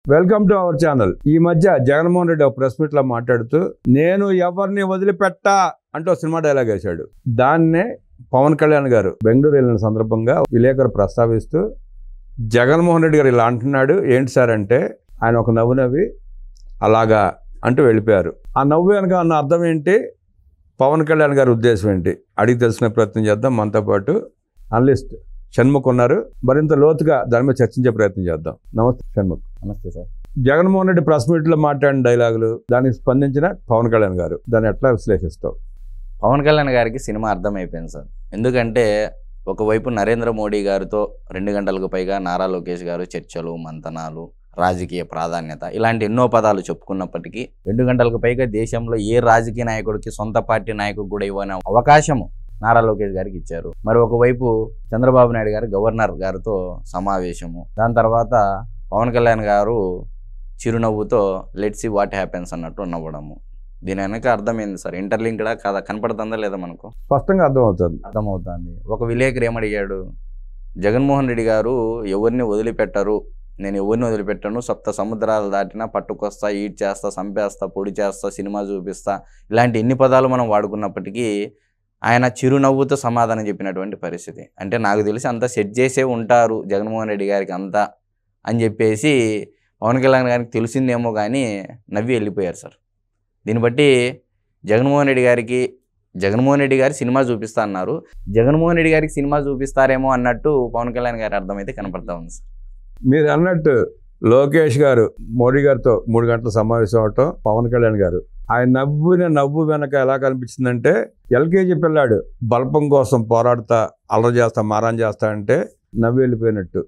Welcome to our channel. ఈ మధ్య జగన్మోహన్ రెడ్డి ఒక ప్రెస్ మీట్ లో మాట్లాడుతూ నేను ఎవరిని వదిలిపెట్టా అంటూ సినిమా డైలాగ్ వేశాడు. దాన్నే పవన్ కళ్యాణ్ గారు బెంగళూరు వెళ్ళిన సందర్భంగా విలేకరు ప్రస్తావిస్తూ జగన్మోహన్ రెడ్డి గారు ఇలా అంటున్నాడు. ఏంటి సార్ అంటే ఆయన ఒక నవ్వు నవ్వి అలాగా అంటూ వెళ్ళిపోయారు. ఆ నవ్వు వెనక అన్న అర్థం ఏంటి, పవన్ కళ్యాణ్ గారి ఉద్దేశం ఏంటి అడిగి తెలుసుకునే ప్రయత్నం చేద్దాం. మనతో పాటు అనలిస్ట్ షణ్ముఖ్ ఉన్నారు. మరింత లోతుగా దాని మీద చర్చించే ప్రయత్నం చేద్దాం. నమస్తే షణ్ముఖ్. నమస్తే సార్. జగన్మోహన్ రెడ్డి ప్రెస్ మీట్లో మాట్లాడిన డైలాగులు, దానికి స్పందించిన పవన్ కళ్యాణ్ గారు, దాన్ని ఎట్లా విశ్లేషిస్తావు? పవన్ కళ్యాణ్ గారికి సినిమా అర్థమైపోయింది సార్. ఎందుకంటే ఒకవైపు నరేంద్ర మోడీ గారితో 2 గంటలకు పైగా నారా లోకేష్ గారు చర్చలు, మంతనాలు, రాజకీయ ప్రాధాన్యత ఇలాంటి ఎన్నో పదాలు చెప్పుకున్నప్పటికీ 2 గంటలకు పైగా దేశంలో ఏ రాజకీయ నాయకుడికి సొంత పార్టీ నాయకుడికి కూడా ఇవ్వని అవకాశము నారా లోకేష్ గారికి ఇచ్చారు. మరి ఒకవైపు చంద్రబాబు నాయుడు గారు గవర్నర్ గారితో సమావేశము, దాని తర్వాత పవన్ కళ్యాణ్ గారు చిరునవ్వుతో లెట్స్ సీ వాట్ హ్యాపెన్స్ అన్నట్టు నవ్వడము. దీని వెనక అర్థమైంది సార్. ఇంటర్లింక్డా కాదా కనపడుతుందా లేదా మనకు స్పష్టంగా అర్థమవుతుంది. ఒక విలేకరు ఏమడిగాడు, జగన్మోహన్ రెడ్డి గారు ఎవరిని వదిలిపెట్టరు, నేను ఎవరిని వదిలిపెట్టాను, 7 సముద్రాలు దాటినా పట్టుకొస్తా, ఈడ్ చేస్తా, చంపేస్తా, పొడి చేస్తా, సినిమా చూపిస్తా, ఇలాంటి ఎన్ని పదాలు మనం వాడుకున్నప్పటికీ ఆయన చిరునవ్వుతో సమాధానం చెప్పినటువంటి పరిస్థితి. అంటే నాకు తెలిసి అంతా సెట్ చేసే ఉంటారు జగన్మోహన్ రెడ్డి గారికి అంతా అని చెప్పేసి పవన్ కళ్యాణ్ గారికి తెలిసిందేమో కానీ నవ్వి వెళ్ళిపోయారు సార్. దీన్ని బట్టి జగన్మోహన్ రెడ్డి గారి సినిమా చూపిస్తా అన్నారు, జగన్మోహన్ రెడ్డి గారికి సినిమా చూపిస్తారేమో అన్నట్టు పవన్ కళ్యాణ్ గారి అర్థమైతే కనపడతా ఉంది సార్. మీరు అన్నట్టు లోకేష్ గారు మోడీ గారితో 3 గంటల సమావేశం అవటం, పవన్ కళ్యాణ్ గారు ఆయన నవ్వు వెనక ఎలా కనిపించిందంటే ఎల్కేజీ పిల్లాడు బల్పం కోసం పోరాడుతా అల్లరి చేస్తా మారాన్ చేస్తా అంటే నవ్వు వెళ్ళిపోయినట్టు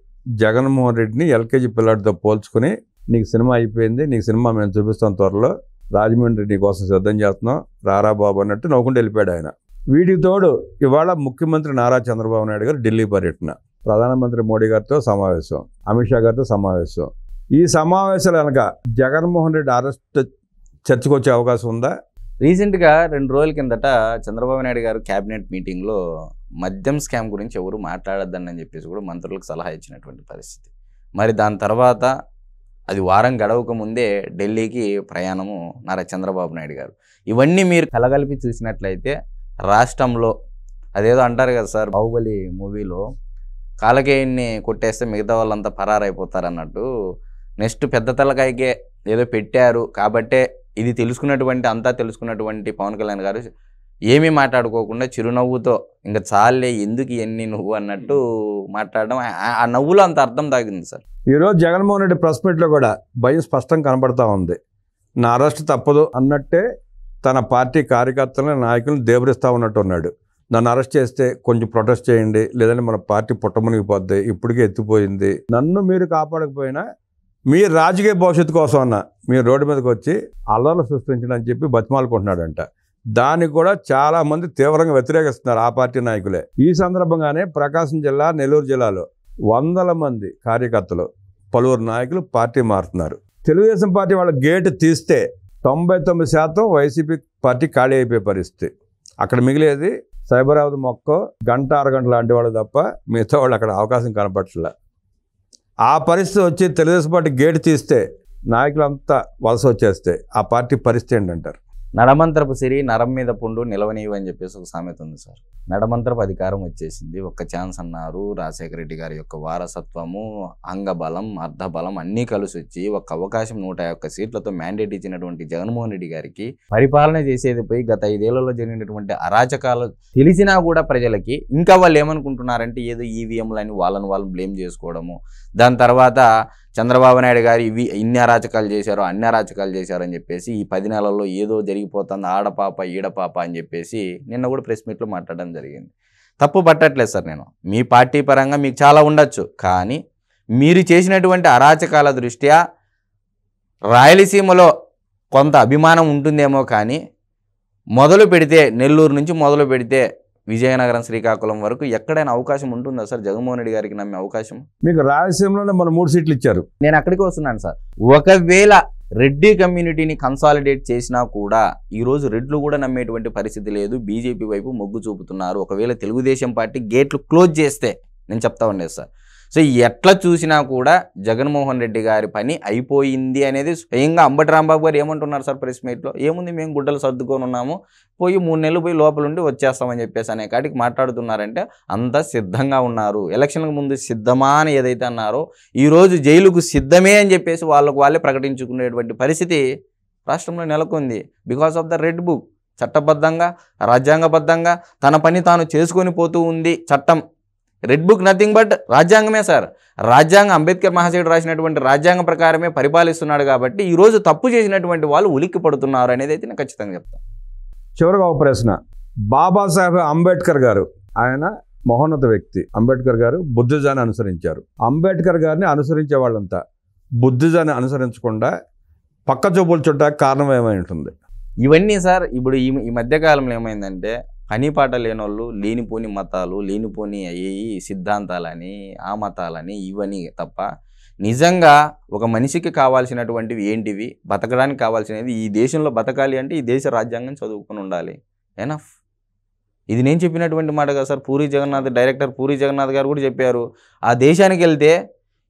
జగన్మోహన్ రెడ్డిని ఎల్కేజీ పిల్లాడితో పోల్చుకుని నీకు సినిమా అయిపోయింది, నీకు సినిమా మేము చూపిస్తాం త్వరలో, రాజమండ్రి నీ కోసం సిద్ధం చేస్తున్నాం, రారా బాబు అన్నట్టు నవ్వుకుంటూ వెళ్ళిపోయాడు ఆయన. వీటికి తోడు ఇవాళ ముఖ్యమంత్రి నారా చంద్రబాబు నాయుడు గారు ఢిల్లీ పర్యటన, ప్రధానమంత్రి మోడీ గారితో సమావేశం, అమిత్ షా గారితో సమావేశం. ఈ సమావేశాలు కనుక జగన్మోహన్ రెడ్డి అరెస్ట్ చర్చకు వచ్చే అవకాశం ఉందా? రీసెంట్గా 2 రోజుల కిందట చంద్రబాబు నాయుడు గారు క్యాబినెట్ మీటింగ్లో మద్యం స్కామ్ గురించి ఎవరు మాట్లాడొద్దని చెప్పేసి కూడా మంత్రులకు సలహా ఇచ్చినటువంటి పరిస్థితి. మరి దాని తర్వాత అది వారం గడవక ముందే ఢిల్లీకి ప్రయాణము నారా చంద్రబాబు నాయుడు గారు. ఇవన్నీ మీరు కలగలిపి చూసినట్లయితే రాష్ట్రంలో అదేదో అంటారు కదా సార్, బాహుబలి మూవీలో కాలకేయుని కొట్టేస్తే మిగతా వాళ్ళంతా పరారైపోతారు అన్నట్టు, నెక్స్ట్ పెద్ద తలకాయకే ఏదో పెట్టారు కాబట్టే ఇది అంతా తెలుసుకున్నటువంటి పవన్ కళ్యాణ్ గారు ఏమీ మాట్లాడుకోకుండా చిరునవ్వుతో ఇంకా చాలే ఎందుకు ఇవన్నీ నువ్వు అన్నట్టు మాట్లాడడం, ఆ నవ్వులో అంత అర్థం తాగింది సార్. ఈరోజు జగన్మోహన్ రెడ్డి ప్రెస్ మీట్లో కూడా భయం స్పష్టంగా కనబడతా ఉంది. నా అరెస్ట్ తప్పదు అన్నట్టే తన పార్టీ కార్యకర్తలను నాయకులను దేవరిస్తూ ఉన్నట్టు ఉన్నాడు. నన్ను అరెస్ట్ చేస్తే కొంచెం ప్రొటెస్ట్ చేయండి, లేదంటే మన పార్టీ పుట్టమునిగిపోద్ది, ఇప్పటికే ఎత్తిపోయింది, నన్ను మీరు కాపాడకపోయినా మీ రాజకీయ భవిష్యత్తు కోసం అన్న మీరు రోడ్డు మీదకి వచ్చి అల్లర్లు సృష్టించడం అని చెప్పి బతిమాలుకుంటున్నాడంట. దానికి కూడా చాలా మంది తీవ్రంగా వ్యతిరేకిస్తున్నారు ఆ పార్టీ నాయకులే. ఈ సందర్భంగానే ప్రకాశం జిల్లా, నెల్లూరు జిల్లాలో 100 మంది కార్యకర్తలు, పలువురు నాయకులు పార్టీ మారుతున్నారు. తెలుగుదేశం పార్టీ వాళ్ళ గేటు తీస్తే 99% వైసీపీ పార్టీ ఖాళీ అయిపోయే పరిస్థితి. అక్కడ మిగిలేది సైబరాబాద్ మొక్క గంట 6 గంటలు లాంటి వాళ్ళు తప్ప మిగతా వాళ్ళు అక్కడ అవకాశం కనపట్లే. ఆ పరిస్థితి వచ్చి తెలుగుదేశం పార్టీ గేటు తీస్తే నాయకులంతా వలస వచ్చేస్తే ఆ పార్టీ పరిస్థితి ఏంటంటారు? నడమంత్రపు సిరి నరం మీద పుండు నిలవనీయు అని చెప్పేసి ఒక సామెత ఉంది సార్. నడమంత్రపు అధికారం వచ్చేసింది, ఒక్క ఛాన్స్ అన్నారు. రాజశేఖర రెడ్డి గారి యొక్క వారసత్వము, అంగబలం, అర్ధబలం అన్నీ కలిసి వచ్చి ఒక అవకాశం 151 సీట్లతో మ్యాండేట్ ఇచ్చినటువంటి జగన్మోహన్ రెడ్డి గారికి పరిపాలన చేసేది పోయి గత 5 ఏళ్లలో జరిగినటువంటి అరాచకాలు తెలిసినా కూడా ప్రజలకి ఇంకా వాళ్ళు ఏమనుకుంటున్నారంటే ఏదో ఈవీఎంలని వాళ్ళు బ్లేమ్ చేసుకోవడము, దాని తర్వాత చంద్రబాబు నాయుడు గారు ఇన్ని అరాచకాలు చేశారు, అన్ని అరాచకాలు చేశారు అని చెప్పేసి ఈ 10 నెలల్లో ఏదో జరిగిపోతుంది, ఆడపాప ఈడపాప అని చెప్పేసి నిన్న కూడా ప్రెస్ మీట్లో మాట్లాడడం జరిగింది. తప్పు పట్టట్లేదు సార్ నేను, మీ పార్టీ పరంగా మీకు చాలా ఉండొచ్చు, కానీ మీరు చేసినటువంటి అరాచకాల దృష్ట్యా రాయలసీమలో కొంత అభిమానం ఉంటుందేమో, కానీ మొదలు పెడితే నెల్లూరు నుంచి మొదలు పెడితే విజయనగరం, శ్రీకాకుళం వరకు ఎక్కడైనా అవకాశం ఉంటుందా సార్ జగన్మోహన్ రెడ్డి గారికి నమ్మే అవకాశం? మీకు రాయలసీమలోనే మన 3 సీట్లు ఇచ్చారు. నేను అక్కడికి వస్తున్నాను సార్. ఒకవేళ రెడ్డి కమ్యూనిటీని కన్సాలిడేట్ చేసినా కూడా ఈరోజు రెడ్లు కూడా నమ్మేటువంటి పరిస్థితి లేదు. బీజేపీ వైపు మొగ్గు చూపుతున్నారు. ఒకవేళ తెలుగుదేశం పార్టీ గేట్లు క్లోజ్ చేస్తే నేను చెప్తా ఉండేది సార్. సో ఎట్లా చూసినా కూడా జగన్మోహన్ రెడ్డి గారి పని అయిపోయింది అనేది స్వయంగా అంబటి రాంబాబు గారు ఏమంటున్నారు సార్ ప్రెస్ మీట్లో, ఏముంది మేము గుడ్డలు సర్దుకొని ఉన్నాము, పోయి 3 నెలలు పోయి లోపల ఉండి వచ్చేస్తామని చెప్పేసి అనే కాటికి మాట్లాడుతున్నారంటే అంతా సిద్ధంగా ఉన్నారు. ఎలక్షన్లకు ముందు సిద్ధమా అని ఏదైతే అన్నారో ఈరోజు జైలుకు సిద్ధమే అని చెప్పేసి వాళ్ళే ప్రకటించుకునేటువంటి పరిస్థితి రాష్ట్రంలో నెలకొంది. Because of the red book. చట్టబద్ధంగా రాజ్యాంగబద్ధంగా తన పని తాను చేసుకొని పోతూ ఉంది చట్టం. రెడ్ బుక్ నథింగ్ బట్ రాజ్యాంగమే సార్. రాజ్యాంగం అంబేద్కర్ మహాశయుడు రాసినటువంటి రాజ్యాంగం ప్రకారమే పరిపాలిస్తున్నాడు కాబట్టి ఈరోజు తప్పు చేసినటువంటి వాళ్ళు ఉలిక్కి పడుతున్నారు అనేది అయితే నేను ఖచ్చితంగా చెప్తాను. చివరిగా ఒక ప్రశ్న. బాబాసాహెబ్ అంబేద్కర్ గారు ఆయన మహోన్నత వ్యక్తి. అంబేద్కర్ గారు బుద్ధిజాన్ని అనుసరించారు. అంబేద్కర్ గారిని అనుసరించే వాళ్ళంతా బుద్ధిజాన్ని అనుసరించకుండా పక్క చూపులు చుట్టానికి కారణం ఏమై ఉంటుంది? ఇవన్నీ సార్ ఇప్పుడు ఈ మధ్యకాలంలో ఏమైందంటే పని పాట లేనోళ్ళు లేనిపోని మతాలు, లేనిపోని అయ్యి సిద్ధాంతాలని, ఆ మతాలని ఇవన్నీ తప్ప నిజంగా ఒక మనిషికి కావాల్సినటువంటివి ఏంటివి, బతకడానికి కావాల్సినవి, ఈ దేశంలో బతకాలి అంటే ఈ దేశ రాజ్యాంగం చదువుకొని ఉండాలి. ఎనఫ్. ఇది నేను చెప్పినటువంటి మాట కదా సార్. డైరెక్టర్ పూరి జగన్నాథ్ గారు కూడా చెప్పారు. ఆ దేశానికి వెళ్తే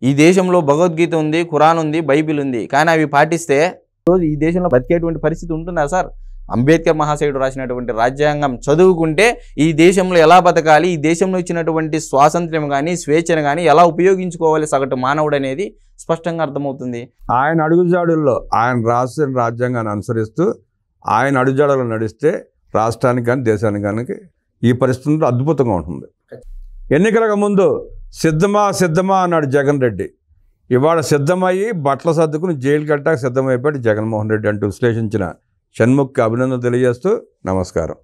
ఈ దేశంలో భగవద్గీత ఉంది, ఖురాన్ ఉంది, బైబిల్ ఉంది, కానీ అవి పాటిస్తే రోజు ఈ దేశంలో బతికేటువంటి పరిస్థితి ఉంటుందా సార్? అంబేద్కర్ మహాశయుడు రాసినటువంటి రాజ్యాంగం చదువుకుంటే ఈ దేశంలో ఎలా బతకాలి, ఈ దేశంలో ఇచ్చినటువంటి స్వాతంత్ర్యం కానీ స్వేచ్ఛను కానీ ఎలా ఉపయోగించుకోవాలి సగటు మానవుడు అనేది స్పష్టంగా అర్థమవుతుంది. ఆయన అడుగుజాడుల్లో ఆయన రాసిన రాజ్యాంగాన్ని అనుసరిస్తూ ఆయన అడుగుజాడల్లో నడిస్తే రాష్ట్రానికి కానీ దేశానికి కానీ ఈ పరిస్థితుల్లో అద్భుతంగా ఉంటుంది. ఎన్నికలకు ముందు సిద్ధమా అన్నాడు జగన్ రెడ్డి. ఇవాళ సిద్ధమయ్యి బట్టలు సర్దుకుని జైలు కట్టాక సిద్ధమైపోయాడు జగన్మోహన్ రెడ్డి అంటూ విశ్లేషించిన షణ్ముఖ్కి అభినందనలు తెలియజేస్తూ నమస్కారం.